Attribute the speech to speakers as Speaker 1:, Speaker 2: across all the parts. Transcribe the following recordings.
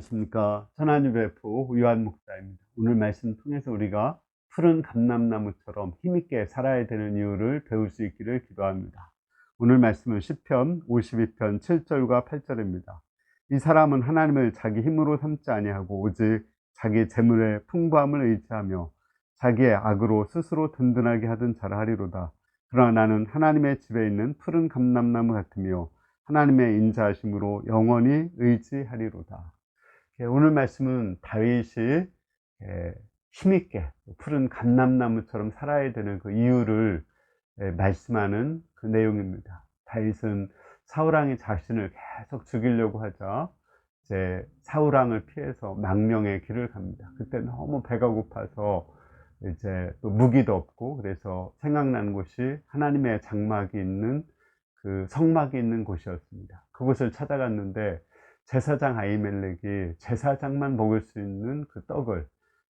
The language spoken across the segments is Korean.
Speaker 1: 안녕하십니까. 천안유배프 유한 목사입니다. 오늘 말씀 통해서 우리가 푸른 감람나무처럼 힘있게 살아야 되는 이유를 배울 수 있기를 기도합니다. 오늘 말씀은 시편 52편 7절과 8절입니다. 이 사람은 하나님을 자기 힘으로 삼지 아니하고 오직 자기 재물의 풍부함을 의지하며 자기의 악으로 스스로 든든하게 하던 자라 하리로다. 그러나 나는 하나님의 집에 있는 푸른 감람나무 같으며 하나님의 인자하심으로 영원히 의지하리로다. 오늘 말씀은 다윗이 힘있게 푸른 감람나무처럼 살아야 되는 그 이유를 말씀하는 그 내용입니다. 다윗은 사울왕이 자신을 계속 죽이려고 하자 이제 사울왕을 피해서 망명의 길을 갑니다. 그때 너무 배가 고파서 이제 또 무기도 없고 그래서 생각나는 곳이 하나님의 장막이 있는 그 성막이 있는 곳이었습니다. 그곳을 찾아갔는데 제사장 아히멜렉이 제사장만 먹을 수 있는 그 떡을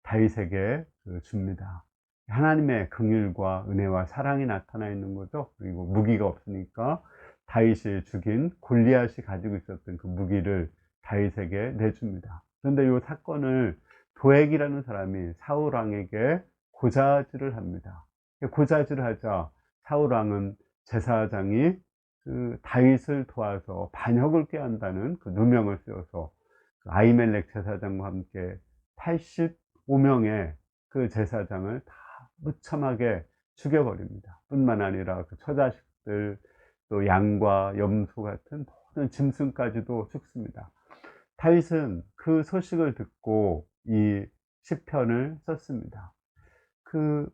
Speaker 1: 다윗에게 줍니다. 하나님의 긍휼과 은혜와 사랑이 나타나 있는 거죠. 그리고 무기가 없으니까 다윗이 죽인 골리앗이 가지고 있었던 그 무기를 다윗에게 내줍니다. 그런데 이 사건을 도액이라는 사람이 사울왕에게 고자질을 합니다. 고자질을 하자 사울왕은 제사장이 그 다윗을 도와서 반역을 꾀한다는 그 누명을 쓰여서 그 아히멜렉 제사장과 함께 85명의 그 제사장을 다 무참하게 죽여버립니다. 뿐만 아니라 그 처자식들 또 양과 염소 같은 모든 짐승까지도 죽습니다. 다윗은 그 소식을 듣고 이 시편을 썼습니다. 그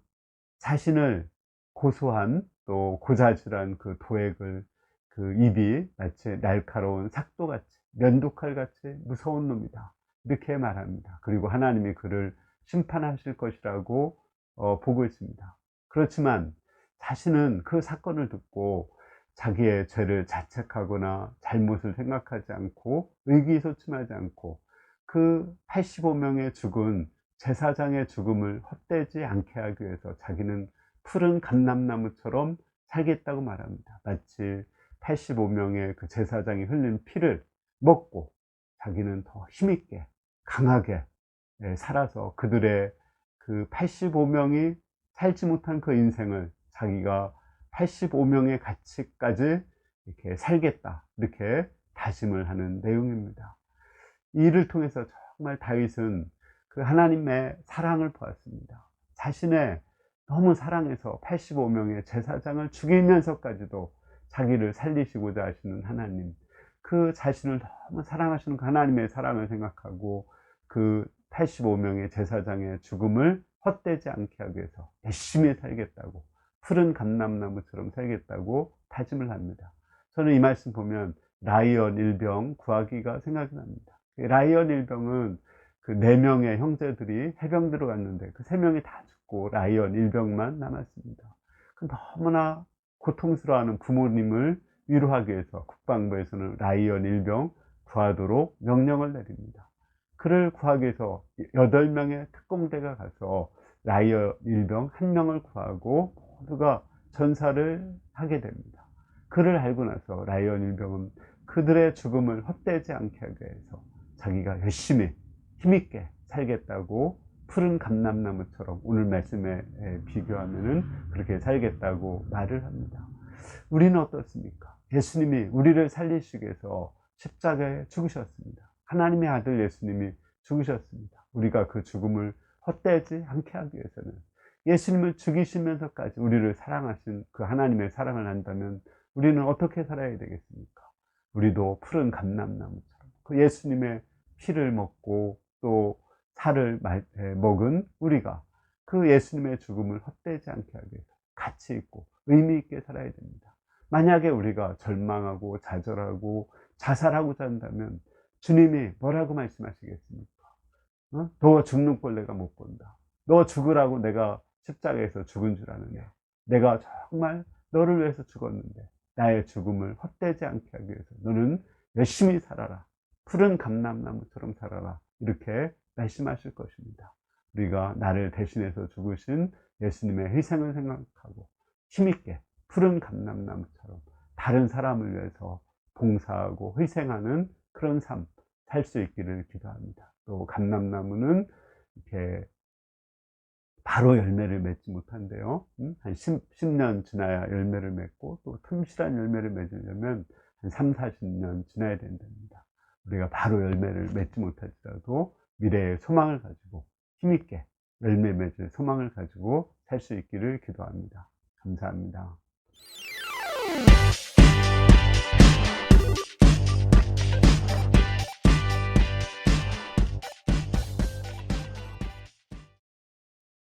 Speaker 1: 자신을 고소한 또 고자질한 그 도액을 그 입이 마치 날카로운 삭도같이 면도칼같이 무서운 놈이다 이렇게 말합니다. 그리고 하나님이 그를 심판하실 것이라고 보고 있습니다. 그렇지만 자신은 그 사건을 듣고 자기의 죄를 자책하거나 잘못을 생각하지 않고 의기소침하지 않고 그 85명의 죽은 제사장의 죽음을 헛되지 않게 하기 위해서 자기는 푸른 감람나무처럼 살겠다고 말합니다. 마치 85명의 그 제사장이 흘린 피를 먹고 자기는 더 힘있게 강하게 살아서 그들의 그 85명이 살지 못한 그 인생을 자기가 85명의 가치까지 이렇게 살겠다 이렇게 다짐을 하는 내용입니다. 이를 통해서 정말 다윗은 그 하나님의 사랑을 보았습니다. 자신의 너무 사랑해서 85명의 제사장을 죽이면서까지도 자기를 살리시고자 하시는 하나님, 그 자신을 너무 사랑하시는 그 하나님의 사랑을 생각하고 그 85명의 제사장의 죽음을 헛되지 않게 하기 위해서 열심히 살겠다고, 푸른 감람나무처럼 살겠다고 다짐을 합니다. 저는 이 말씀 보면 라이언 일병 구하기가 생각이 납니다. 라이언 일병은 그 4명의 형제들이 해병대로 갔는데 그 3명이 다 죽고 라이언 일병만 남았습니다. 그 너무나 고통스러워하는 부모님을 위로하기 위해서 국방부에서는 라이언 일병 구하도록 명령을 내립니다. 그를 구하기 위해서 8명의 특공대가 가서 라이언 일병 1명을 구하고 모두가 전사를 하게 됩니다. 그를 알고 나서 라이언 일병은 그들의 죽음을 헛되지 않게 하기 위해서 자기가 열심히 힘있게 살겠다고 푸른 감람나무처럼 오늘 말씀에 비교하면은 그렇게 살겠다고 말을 합니다. 우리는 어떻습니까? 예수님이 우리를 살리시기 위해서 십자가에 죽으셨습니다. 하나님의 아들 예수님이 죽으셨습니다. 우리가 그 죽음을 헛되지 않게 하기 위해서는 예수님을 죽이시면서까지 우리를 사랑하신 그 하나님의 사랑을 한다면 우리는 어떻게 살아야 되겠습니까? 우리도 푸른 감람나무처럼 그 예수님의 피를 먹고 또 살을 먹은 우리가 그 예수님의 죽음을 헛되지 않게 하기 위해서 가치 있고 의미 있게 살아야 됩니다. 만약에 우리가 절망하고 좌절하고 자살하고자 한다면 주님이 뭐라고 말씀하시겠습니까? 너 죽는 꼴 내가 못 본다. 너 죽으라고 내가 십자가에서 죽은 줄 아느냐. 내가 정말 너를 위해서 죽었는데 나의 죽음을 헛되지 않게 하기 위해서 너는 열심히 살아라. 푸른 감람나무처럼 살아라. 이렇게 말씀하실 것입니다. 우리가 나를 대신해서 죽으신 예수님의 희생을 생각하고 힘있게 푸른 감람나무처럼 다른 사람을 위해서 봉사하고 희생하는 그런 삶, 살 수 있기를 기도합니다. 또 감람나무는 이렇게 바로 열매를 맺지 못한대요. 한 10년 지나야 열매를 맺고, 또 튼실한 열매를 맺으려면 한 3, 40년 지나야 된답니다. 우리가 바로 열매를 맺지 못할지라도 미래의 소망을 가지고 힘있게 열매 맺을 소망을 가지고 살 수 있기를 기도합니다. 감사합니다.